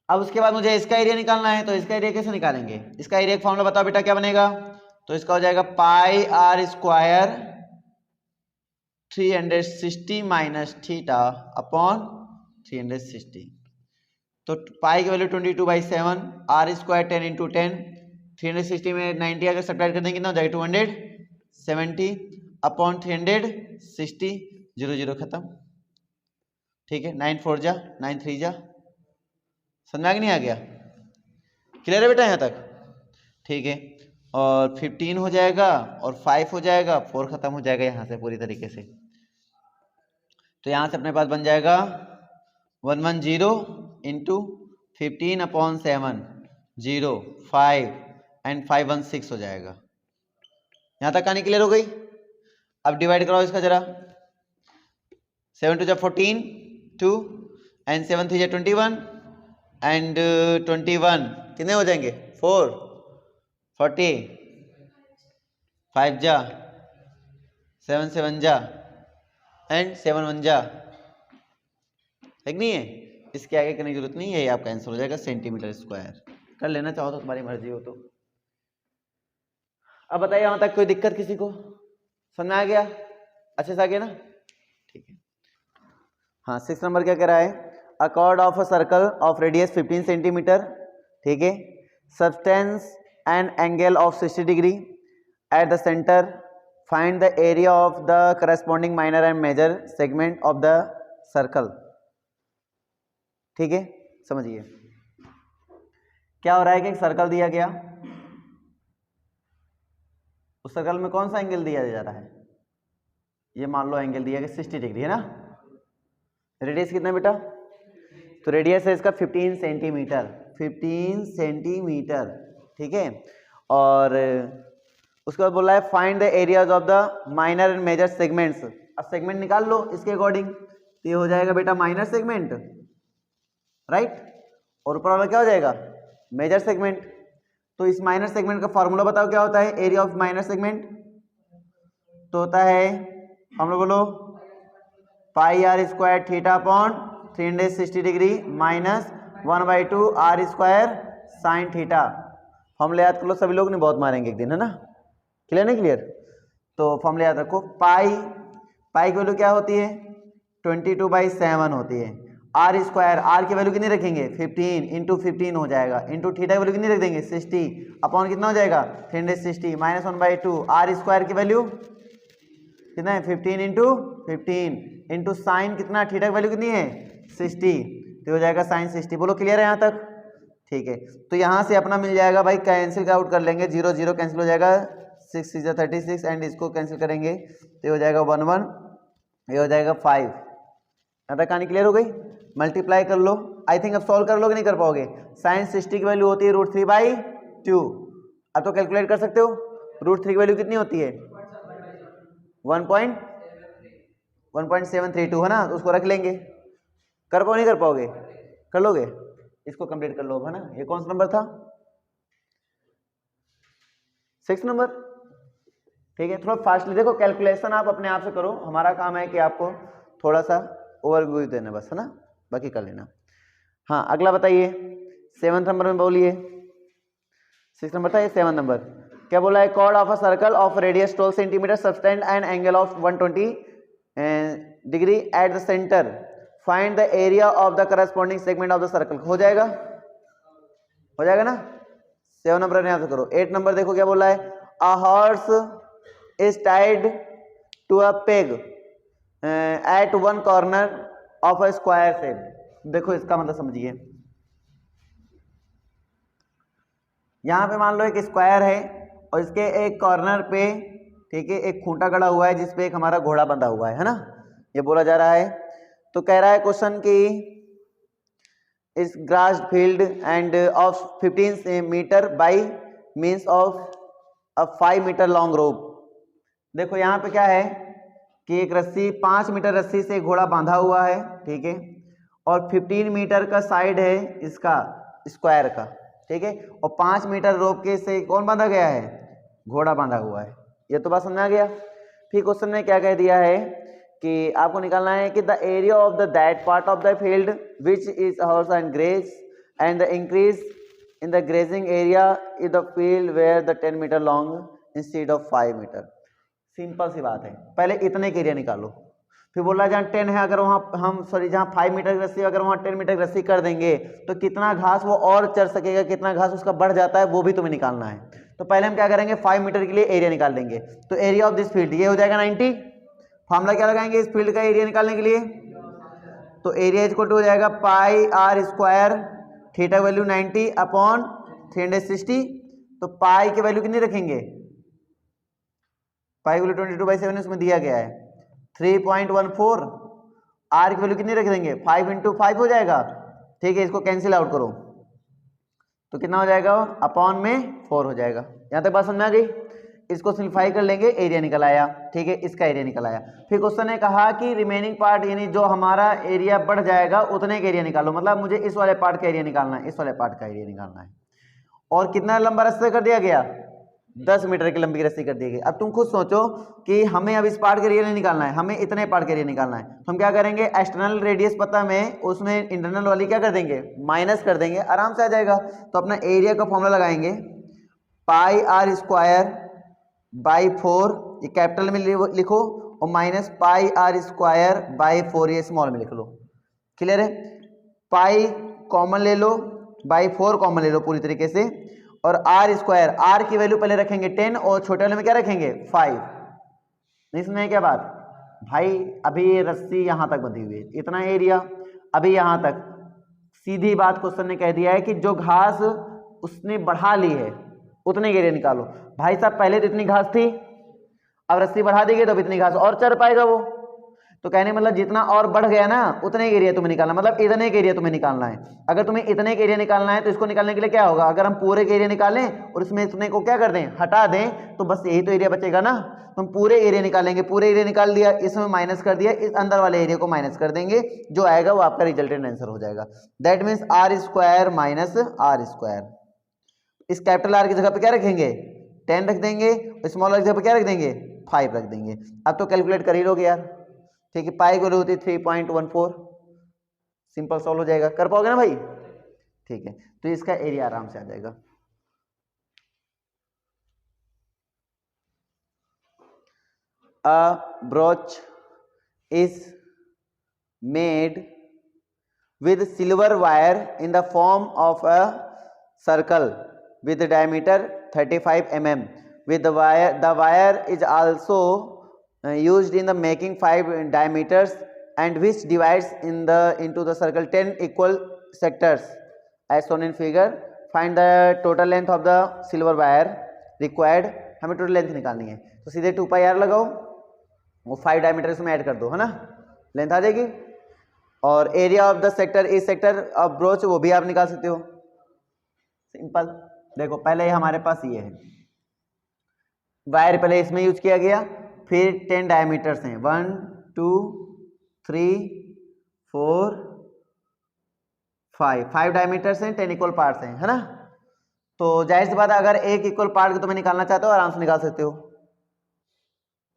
अब उसके बाद मुझे इसका एरिया निकालना है, तो इसका एरिया कैसे निकालेंगे? इसका एरिया का फॉर्मूला बताओ बेटा, क्या बनेगा? तो इसका हो जाएगा pi R square 360 minus theta upon 360। तो पाई की वैल्यू 22/7, आर स्क्वायर 10 × 10, 360 में 90 अगर सब्ट्रैक्ट कर देंगे कितना हो जाएगा, 270 अपॉन 360, 0 0 खत्म। ठीक है, 9 4 जा 9 3 जा, समझ में नहीं आ गया? क्लियर है बेटा यहाँ तक? ठीक है, और 15 हो जाएगा और 5 हो जाएगा, 4 खत्म हो जाएगा यहाँ से पूरी तरीके से। तो यहाँ से अपने पास बन जाएगा 110 × 15/7, 0 5 एंड 516 हो जाएगा। यहाँ तक कहानी क्लियर हो गई? अब डिवाइड कराओ इसका जरा, 7 2 जा 14 2 एंड 7 3 जा 21 एंड 21 कितने हो जाएंगे, 4 40 5 जा 7 7 जा एंड 7 1 जा, ठीक नहीं है, इसके आगे करने की जरूरत नहीं है, ये आपका आंसर हो जाएगा सेंटीमीटर स्क्वायर। कर लेना चाहो तो तुम्हारी मर्जी हो तो। अब बताइए यहां तक कोई दिक्कत किसी को, समझ में आ गया, अच्छे से आ गया ना, ठीक है। हाँ 6 नंबर क्या कह रहा है, a chord of a circle of radius 15 centimetre, ठीक है, subtends an angle of 60 degree at the centre, find the area of the corresponding minor and major segment of the circle, ठीक है। समझिए क्या हो रहा है कि एक सर्कल दिया गया, उस सर्कल में कौन सा एंगल दिया जा रहा है, ये मान लो एंगल दिया गया 60 डिग्री है ना, रेडियस कितना बेटा, तो रेडियस है इसका 15 सेंटीमीटर, 15 सेंटीमीटर, ठीक है। और उसके बाद बोला है find the areas of the minor and major segments, अब सेगमेंट निकाल लो इसके अकॉर्डिंग, तो ये हो जाएगा बेटा माइनर सेगमेंट, राइट, और ऊपर वाला क्या हो जाएगा मेजर सेगमेंट। तो इस माइनर सेगमेंट का फॉर्मूला बताओ क्या होता है, एरिया ऑफ माइनर सेगमेंट तो होता है, हम लोग बोलो pi R square theta upon 360 degree minus 1/2 R square sine theta. Formula याद कर लो सभी लोग, नहीं बहुत मारेंगे एक दिन, है ना, क्लियर नहीं क्लियर, तो फॉर्मूला याद रखो, पाई की वैल्यू क्या होती है 22/7 होती है, आर स्क्वायर, आर की वैल्यू कितनी रखेंगे 15 इंटू 15 हो जाएगा, इंटू थीटा की वैल्यू कितनी रख देंगे 60 अपॉन कितना हो जाएगा 360 माइनस 1/2, आर स्क्वायर की वैल्यू कितना है 15 इंटू 15 इंटू साइन कितना, थीटा की वैल्यू कितनी है 60, तो हो जाएगा साइन 60। बोलो क्लियर है यहाँ तक, ठीक है। तो यहाँ से अपना मिल जाएगा भाई, कैंसिल आउट कर लेंगे, 0 0 कैंसिल हो जाएगा, 6 6 36 एंड इसको कैंसिल करेंगे तो हो जाएगा 1 1, ये हो जाएगा 5। यहाँ तक कहानी क्लियर हो गई, मल्टीप्लाई कर लो, आई थिंक अब सॉल्व कर लोगे नहीं कर पाओगे, साइन 60 की वैल्यू होती है √3/2, अब तो कैलकुलेट कर सकते हो, √3 की वैल्यू कितनी होती है 1.732 है ना, तो उसको रख लेंगे, कर पाओ नहीं कर पाओगे, कर लोगे, इसको कंप्लीट कर लो, है ना। ये कौन सा नंबर था 6 नंबर, ठीक है। थोड़ा फास्टली देखो, कैलकुलेशन आप अपने आप से करो, हमारा काम है कि आपको थोड़ा सा ओवरव्यू देना बस, है ना, बाकी कर लेना। हाँ अगला बताइए, 7 नंबर में बोलिए, 6 नंबर था ये, 7 नंबर क्या बोला है, chord of a circle of radius 12 centimetre subtend and angle of 120 degree at the centre, find the area of the corresponding segment of the circle, हो जाएगा ना। 7 नंबर यहां से करो। 8 नंबर देखो क्या बोला है, a horse is tied to a peg at one corner of a square shape, देखो इसका मतलब समझिए, यहां पे मान लो एक स्क्वायर है और इसके एक कॉर्नर पे, ठीक है, एक खूंटा गड़ा हुआ है जिसपे एक हमारा घोड़ा बंधा हुआ है ना, ये बोला जा रहा है। तो कह रहा है क्वेश्चन की इस grass field and of 15 metre by means of a 5 metre long rope. देखो यहाँ पे क्या है कि एक रस्सी 5 मीटर रस्सी से घोड़ा बांधा हुआ है, ठीक है, और 15 मीटर का साइड है इसका स्क्वायर का, ठीक है, और 5 मीटर रोप के से कौन बांधा गया है, घोड़ा बांधा हुआ है। ये तो बात समझ आ गया। फिर क्वेश्चन ने क्या कह दिया है कि आपको निकालना है कि the area of the that part of the field which is horse and graze and the increase in the grazing area is the field where the 10 metre long instead of 5 metre. Simple सी बात है, पहले इतने के area निकालो, फिर बोला जहाँ 10 है, अगर वहाँ हम जहाँ 5 मीटर की रस्सी, अगर वहाँ 10 मीटर की रस्सी कर देंगे तो कितना घास वो और चढ़ सकेगा, कितना घास उसका बढ़ जाता है, वो भी तुम्हें निकालना है। तो पहले हम क्या करेंगे, 5 मीटर के लिए एरिया निकाल देंगे, तो एरिया ऑफ दिस फील्ड ये हो जाएगा 90। फॉर्मूला क्या लगाएंगे इस फील्ड का एरिया निकालने के लिए, तो एरिया इक्वल टू हो जाएगा pi R square, theta value 90 upon 360, तो पाई की वैल्यू कितनी रखेंगे, पाई वैल्यू 22/7 उसमें दिया गया है 3.14, आर की वैल्यू कितनी रख देंगे 5 इंटू 5 हो जाएगा, ठीक है, इसको कैंसिल आउट करो तो कितना हो जाएगा, अपॉन में 4 हो जाएगा। यहाँ तक बात समझ में आ गई। इसको सिंप्लीफाई कर लेंगे, एरिया निकल आया, ठीक है, इसका एरिया निकल आया। फिर क्वेश्चन ने कहा कि रिमेनिंग पार्ट यानी जो हमारा एरिया बढ़ जाएगा उतने का एरिया निकालो, मतलब मुझे इस वाले पार्ट का एरिया निकालना है, इस वाले पार्ट का एरिया निकालना है। और कितना लंबा रास्ता कर दिया गया, 10 मीटर की लंबी रस्सी कर दी गई। अब तुम खुद सोचो कि हमें अब इस पार्ट का एरिया नहीं निकालना है, हमें इतने पार्ट का एरिया निकालना है, तो हम क्या करेंगे, एक्सटर्नल रेडियस पता हमें, उसमें इंटरनल वाली क्या कर देंगे, माइनस कर देंगे, आराम से आ जाएगा। तो अपना एरिया का फॉर्मूला लगाएंगे, पाई आर स्क्वायर बाई 4, ये कैपिटल में लिखो, और minus pi R square by 4 ये स्मॉल में लिख लो। क्लियर है? पाई कॉमन ले लो, बाई 4 कॉमन ले लो पूरी तरीके से, और आर स्क्वायर, आर की वैल्यू पहले रखेंगे 10 और छोटे वाले में क्या रखेंगे 5। नहीं सुना है क्या बात भाई? अभी ये रस्सी यहां तक बंधी हुई है, इतना एरिया, अभी यहां तक सीधी बात क्वेश्चन ने कह दिया है कि जो घास उसने बढ़ा ली है उतने एरिया निकालो। भाई साहब पहले तो इतनी घास थी, अब रस्सी बढ़ा देगी तो अब इतनी घास और चढ़ पाएगा वो। तो कहने मतलब जितना और बढ़ गया ना उतने एरिया तुम्हें निकालना, मतलब इतने के एरिया तुम्हें निकालना है। अगर तुम्हें इतने के एरिया निकालना है तो इसको निकालने के लिए क्या होगा, अगर हम पूरे के एरिया निकालें और इसमें इतने को क्या कर दें, हटा दें, तो बस यही तो एरिया बचेगा ना। तुम पूरे एरिया निकालेंगे, पूरे एरिया निकाल दिया, इसमें माइनस कर दिया, इस अंदर वाले एरिया को माइनस कर देंगे, जो आएगा वो आपका रिजल्टेंट आंसर हो जाएगा। That means R square minus R square. इस कैपिटल आर की जगह पे क्या रखेंगे 10 रख देंगे, स्मॉल आर की जगह पे क्या रख देंगे 5 रख देंगे। अब तो कैलकुलेट कर ही लोगे यार, ठीक है। पाई की वैल्यू होती है 3.14, सिंपल सॉल्व हो जाएगा, कर पाओगे ना भाई? ठीक है, तो इसका एरिया आराम से आ जाएगा। A brooch is made with silver wire in the form of a circle with the diameter 35 mm. With the wire is also used in the making 5 diameters and which divides into the circle 10 equal sectors as shown in figure. Find the total length of the silver wire required. हमें total length निकालनी है, तो सीधे 2 pi are लगाओ, वो 5 diameter इसमें add कर दो, है ना, लेंथ आ जाएगी। और एरिया ऑफ द सेक्टर, इस सेक्टर ऑफ ब्रोच वो भी आप निकाल सकते हो, सिंपल। देखो पहले हमारे पास ये है वायर, पहले इसमें यूज किया गया, फिर 10 डायमीटर्स हैं, 1 2 3 4 5 डायमीटर्स हैं, 10 इक्वल पार्ट्स हैं, है ना। तो जाहिर सी बात है अगर एक इक्वल पार्ट को तुम्हें निकालना चाहते हो आराम से निकाल सकते हो,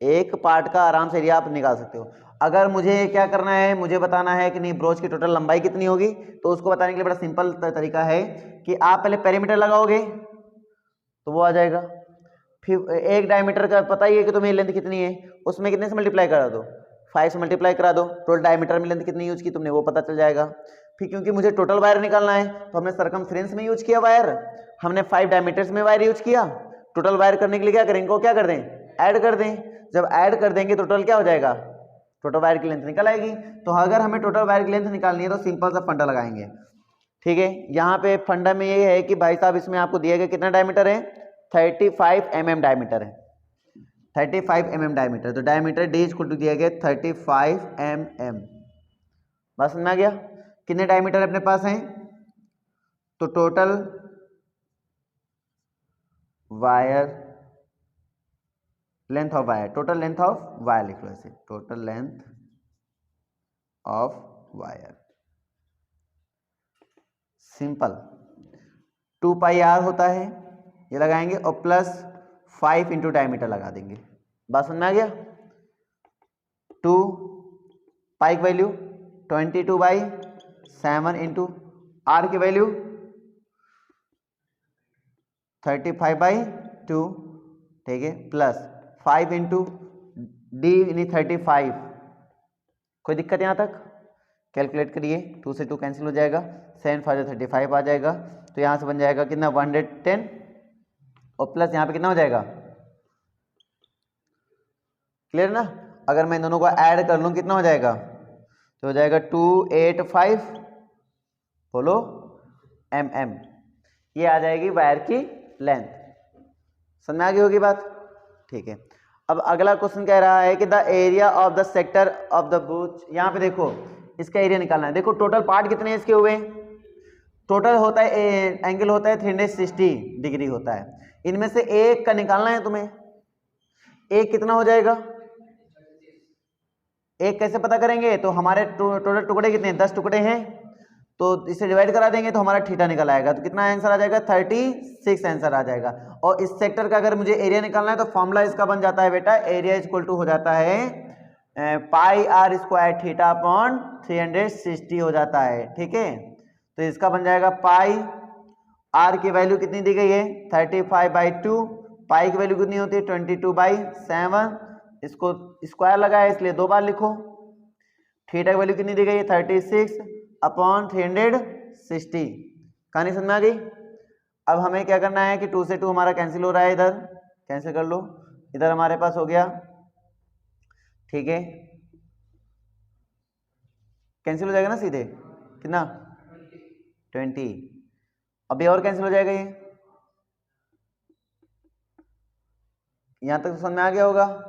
एक पार्ट का आराम से एरिया आप निकाल सकते हो। अगर मुझे क्या करना है, मुझे बताना है कि नहीं ब्रोच की टोटल लंबाई कितनी होगी, तो उसको बताने के लिए बड़ा सिंपल तरीका है कि आप पहले पेरीमीटर लगाओगे तो वो आ जाएगा, फिर एक डायमीटर का पता ही है कि तुम्हें लेंथ कितनी है, उसमें कितने से मल्टीप्लाई करा दो, 5 से मल्टीप्लाई करा दो, टोटल डायमीटर में लेंथ कितनी यूज की तुमने वो पता चल जाएगा। फिर क्योंकि मुझे टोटल वायर निकालना है तो हमने सरकमफ्रेंस में यूज किया वायर, हमने 5 डायमीटर्स में वायर यूज किया। टोटल वायर करने के लिए क्या करेंगे, को क्या कर दें, ऐड कर दें। जब ऐड कर देंगे टोटल क्या हो जाएगा, टोटल वायर की लेंथ निकल आएगी। तो अगर हमें टोटल वायर की लेंथ निकालनी है तो सिंपल सा फंडा लगाएंगे, ठीक है। यहाँ पे फंडा में ये है कि भाई साहब इसमें आपको दिया गया कितना डायमीटर है, 35 mm डायमीटर है, 35 mm डायमीटर, तो डायमीटर डी इक्वल टू दिया गया 35 mm। बस समझ में आ गया कितने डायमीटर अपने पास हैं, तो total wire length of wire, total length of wire लिख लो ऐसे, total length of wire, simple 2 pi R होता है, ये लगाएंगे और प्लस 5 इंटू डायमीटर लगा देंगे। बात समझ में आ गया। 2 पाई की वैल्यू 22/7 इंटू आर की वैल्यू 35/2, ठीक है, प्लस 5 इंटू डी यानी 35। कोई दिक्कत यहाँ तक? कैलकुलेट करिए, 2 से 2 कैंसिल हो जाएगा, 7 5 35 आ जाएगा, तो यहाँ से बन जाएगा कितना 110, और प्लस यहाँ पे कितना हो जाएगा, क्लियर ना। अगर मैं दोनों को ऐड कर लूँ कितना हो जाएगा, तो हो जाएगा 285 बोलो mm, ये आ जाएगी वायर की लेंथ। समझ में आ गई होगी बात, ठीक है। अब अगला क्वेश्चन कह रहा है कि the area of the sector of the broach, यहाँ पे देखो इसका एरिया निकालना है। देखो टोटल पार्ट कितने हैं इसके हुए, टोटल होता है एंगल होता है 360 डिग्री होता है, इनमें से एक का निकालना है तुम्हें। एक कितना हो जाएगा, एक कैसे पता करेंगे, तो हमारे टोटल टुकड़े कितने हैं, 10 टुकड़े हैं, तो इसे डिवाइड करा देंगे तो हमारा थीटा निकल आएगा। तो कितना आंसर आ जाएगा? 36 आंसर आ जाएगा। और इस सेक्टर का अगर मुझे एरिया निकालना है तो फॉर्मूला इसका बन जाता है बेटा, एरिया इक्वल टू हो जाता है pi R square theta upon 360 हो जाता है। ठीक है, तो इसका बन जाएगा पाई, आर की वैल्यू कितनी दी गई है 35/2, पाई की वैल्यू कितनी होती है 22/7, इसको स्क्वायर लगाया इसलिए 2 बार लिखो। थीटा की वैल्यू कितनी दी गई है 36 अपॉन 360। कहानी समझ में आ गई? अब हमें क्या करना है कि 2 से 2 हमारा कैंसिल हो रहा है, इधर कैंसिल कर लो, इधर हमारे पास हो गया। ठीक है, कैंसिल हो जाएगा ना सीधे, कितना 20। अभी और कैंसिल हो जाएगा ये, यहां तक तो समझ में आ गया होगा।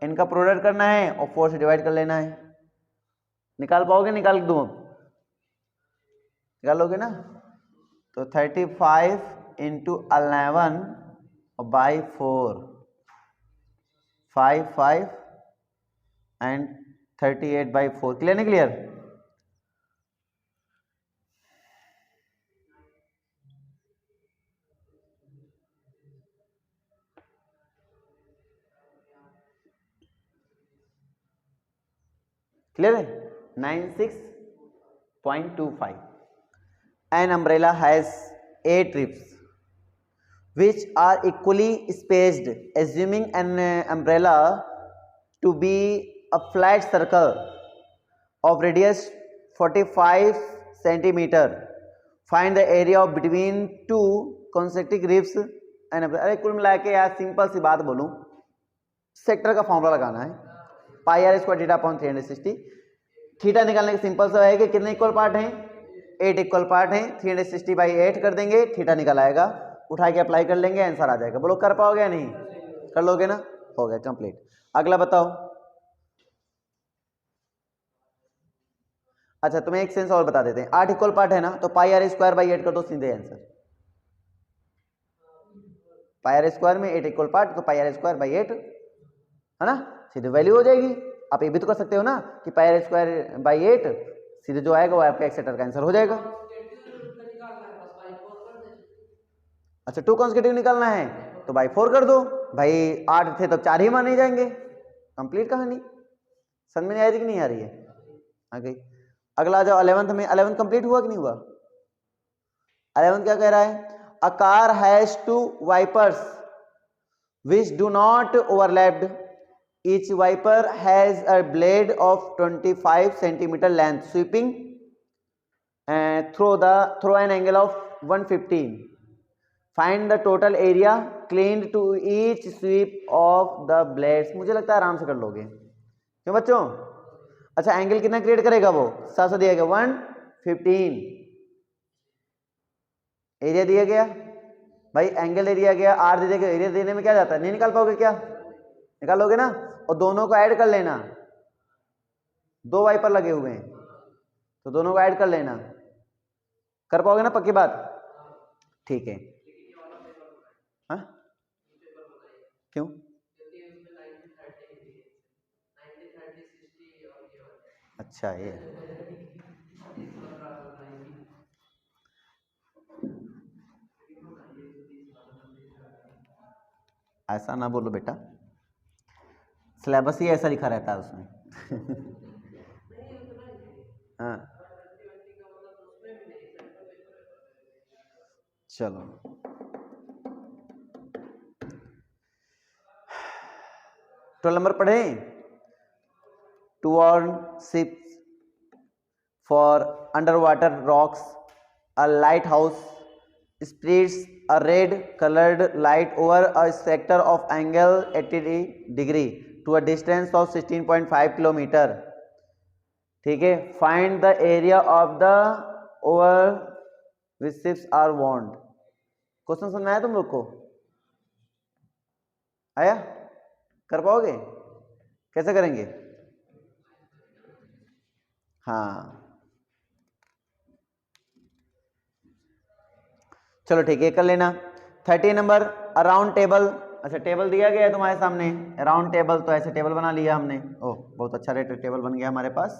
इनका प्रोडक्ट करना है और 4 से डिवाइड कर लेना है। निकाल पाओगे? निकाल दूं? निकाल लोगे ना? तो 35 इंटू 11/4, 5 एंड 38/4। क्लियर नहीं क्लियर? क्लियर है? 96.25। An umbrella has 8 ribs which are equally spaced. Assuming an umbrella to be a flat circle of radius 45 centimeter, find the area of between two consecutive ribs and umbrella। अरे कुल मिला के यार simple सी बात बोलूं, sector का formula लगाना है, pi R square theta upon 360। Theta निकालने का सिंपल सा है कि कितने इक्वल पार्ट हैं, 8 इक्वल पार्ट हैं, 360/8 कर देंगे, थीटा निकल आएगा, उठा के अप्लाई कर लेंगे, आंसर आ जाएगा। बोलो कर पाओगे या नहीं? कर लोगे ना? हो गया कंप्लीट। अगला बताओ। अच्छा तुम्हें एक सेंस और बता देते हैं, 8 इक्वल पार्ट है ना, तो पाई आर स्क्वायर बाई 8 कर दो, सीधे आंसर। पाई आर स्क्वायर में 8 इक्वल पार्ट, तो पाई आर स्क्वायर बाई 8 है ना, सीधे वैल्यू हो जाएगी। आप ये भी तो कर सकते हो ना कि पाई आर स्क्वायर बाई 8, सीधे जो आएगा वो आपका एक्सेटर का आंसर हो जाएगा। अच्छा 2 कॉन्सेक्यूटिव निकालना है तो बाई 4 कर दो, भाई 8 थे तो 4 ही माने जाएंगे। कंप्लीट कहानी। समझ में आ रही कि नहीं आ रही है? आ गई। अगला जाओ 11th में। 11th कंप्लीट हुआ कि नहीं हुआ? 11th क्या कह रहा है? A car has 2 wipers which do not overlapped. Each wiper has a blade of 25 centimeter length sweeping through an angle of 115. Find the total area cleaned to each sweep of the blades. मुझे लगता है आराम से कर लोगे, क्यों बच्चों? अच्छा एंगल कितना क्रिएट करेगा वो? 700 दिया गया, 115। एरिया दिया गया भाई, एंगल दे दिया गया, आर दे दिया गया, एरिया देने में क्या जाता है? नहीं निकाल पाओगे क्या? निकालोगे ना? और दोनों को ऐड कर लेना, 2 वाइपर लगे हुए हैं तो दोनों को ऐड कर लेना। कर पाओगे ना? पक्की बात? ठीक है। हाँ क्यों? अच्छा ये ऐसा ना बोलो बेटा, सिलेबस ही ऐसा लिखा रहता है उसमें। हाँ चलो 12 नंबर पढ़े। 2 on ships for underwater rocks, a lighthouse spreads a red colored light over a sector of angle 80 degree to a distance of 16.5 kilometre. ठीक है, find the area of the over which ships are warned. Question समझ में आया तुम लोग को? आया? कर पाओगे? कैसे करेंगे? हाँ चलो ठीक है कर लेना। 30 नंबर अराउंड टेबल। अच्छा टेबल दिया गया है तुम्हारे सामने, राउंड टेबल, तो ऐसे टेबल बना लिया हमने। ओह बहुत अच्छा रेट टेबल बन गया हमारे पास।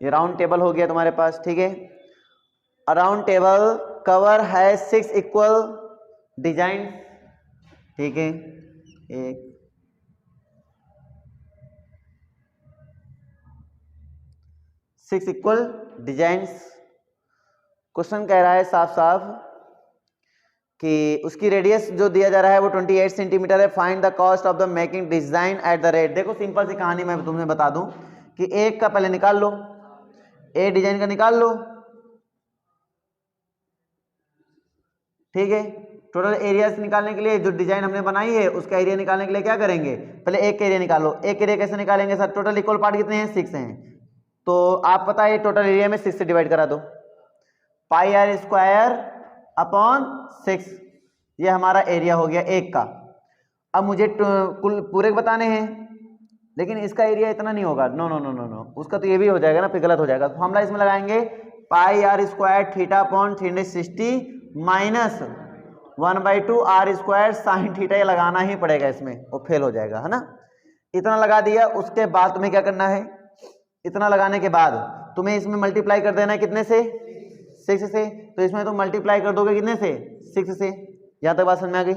ये राउंड टेबल हो गया तुम्हारे पास, ठीक है। अ राउंड टेबल कवर है 6 इक्वल डिजाइन, ठीक है। एक 6 इक्वल डिजाइंस। क्वेश्चन कह रहा है साफ साफ कि उसकी रेडियस जो दिया जा रहा है वो 28 सेंटीमीटर है। Find the cost of the making design at the rate. देखो सिंपल सी कहानी मैं तुम्हें बता दूं कि एक का पहले निकाल लो, ए डिजाइन का निकाल लो, ठीक है। टोटल एरिया निकालने के लिए जो डिजाइन हमने बनाई है उसका एरिया निकालने के लिए क्या करेंगे, पहले एक का एरिया निकालो। एक एरिया कैसे निकालेंगे सर, टोटल इक्वल पार्ट कितने हैं, 6 हैं। तो आप पता है टोटल एरिया में 6 से डिवाइड करा दो, पाई आर स्क्वायर अपॉन 6, ये हमारा एरिया हो गया एक का। अब मुझे कुल पूरे बताने हैं, लेकिन इसका एरिया इतना नहीं होगा, no no no no no, उसका तो ये भी हो जाएगा ना, फिर गलत हो जाएगा। तो फॉर्मूला इसमें लगाएंगे pi R square theta upon 360 minus 1/2 R square sine theta, ये लगाना ही पड़ेगा इसमें, वो फेल हो जाएगा, है ना। इतना लगा दिया, उसके बाद तुम्हें क्या करना है, इतना लगाने के बाद तुम्हें इसमें मल्टीप्लाई कर देना है कितने से, 6 से। तो इसमें तुम मल्टीप्लाई कर दोगे कितने से, 6 से। यहाँ तक बात समझ में आ गई,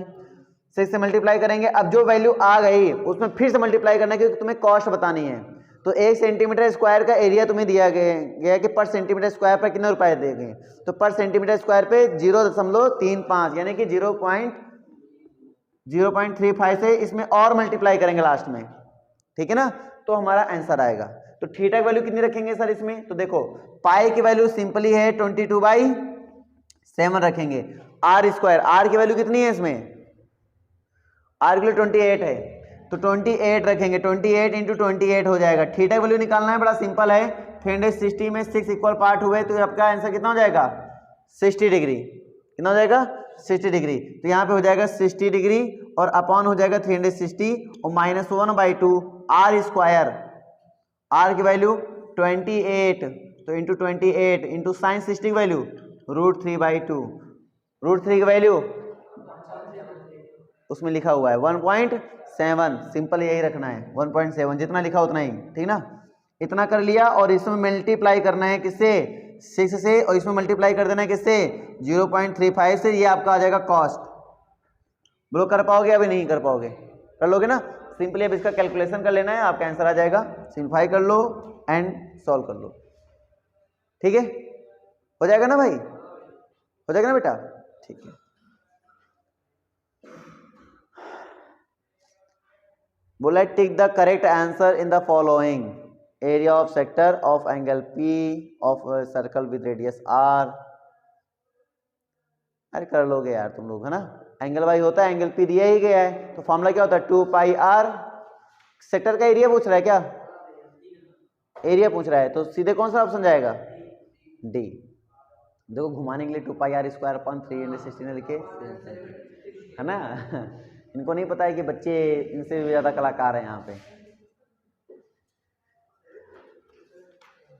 6 से मल्टीप्लाई करेंगे। अब जो वैल्यू आ गई उसमें फिर से मल्टीप्लाई करना है, क्योंकि तुम्हें कॉस्ट बतानी है। तो 1 सेंटीमीटर स्क्वायर का एरिया तुम्हें दिया गया कि पर सेंटीमीटर स्क्वायर पर कितने रुपए दिए गए, तो पर सेंटीमीटर स्क्वायर पे 0.35 यानी कि 0.35 से इसमें और मल्टीप्लाई करेंगे लास्ट में, ठीक है ना, तो हमारा आंसर आएगा। तो थीटा की वैल्यू कितनी रखेंगे सर इसमें, तो देखो पाई की वैल्यू सिंपली है 22/7 रखेंगे। आर स्क्वायर, आर की वैल्यू कितनी है इसमें, आर की वैल्यू 28 है, तो 28 रखेंगे, 28 इंटू 28 हो जाएगा। थीटा की वैल्यू निकालना है, बड़ा सिंपल है, 360 में 6 इक्वल पार्ट हुए, तो आपका आंसर कितना हो जाएगा, 60 डिग्री। कितना हो जाएगा, 60 डिग्री। तो यहाँ पे हो जाएगा 60 डिग्री और अपॉन हो जाएगा 360 और माइनस 1/2 आर स्क्वायर, आर की वैल्यू 28, तो इंटू 28 इंटू साइन 60 की वैल्यू √3/2, √3 की वैल्यू उसमें लिखा हुआ है 1.7, सिंपल यही रखना है 1.7, जितना लिखा उतना ही, ठीक ना। इतना कर लिया और इसमें मल्टीप्लाई करना है किससे, 6 से, और इसमें मल्टीप्लाई कर देना है किससे, 0.35 से। ये आपका आ जाएगा कॉस्ट। बोलो कर पाओगे अभी नहीं कर पाओगे, कर लोगे ना। सिंपली अब इसका कैलकुलेशन कर लेना है, आपका आंसर आ जाएगा। सिंप्लीफाई कर लो एंड सॉल्व कर लो, ठीक है, हो जाएगा ना भाई, हो जाएगा ना बेटा, ठीक है। बोला tick the correct answer in the following, area of sector of angle P of circle with radius R। अरे कर लोगे यार तुम लोग, है ना। एंगल वाई होता है, एंगल P दिया ही गया है, तो फॉर्मूला क्या होता है 2πr। सेक्टर का एरिया पूछ रहा है क्या, एरिया पूछ रहा है, तो सीधे कौन सा ऑप्शन जाएगा, डी। देखो घुमाने के लिए 2πr स्क्वायर अपॉन 360 लिखे, है ना। इनको नहीं पता है कि बच्चे इनसे भी ज्यादा कलाकार हैं यहाँ पे।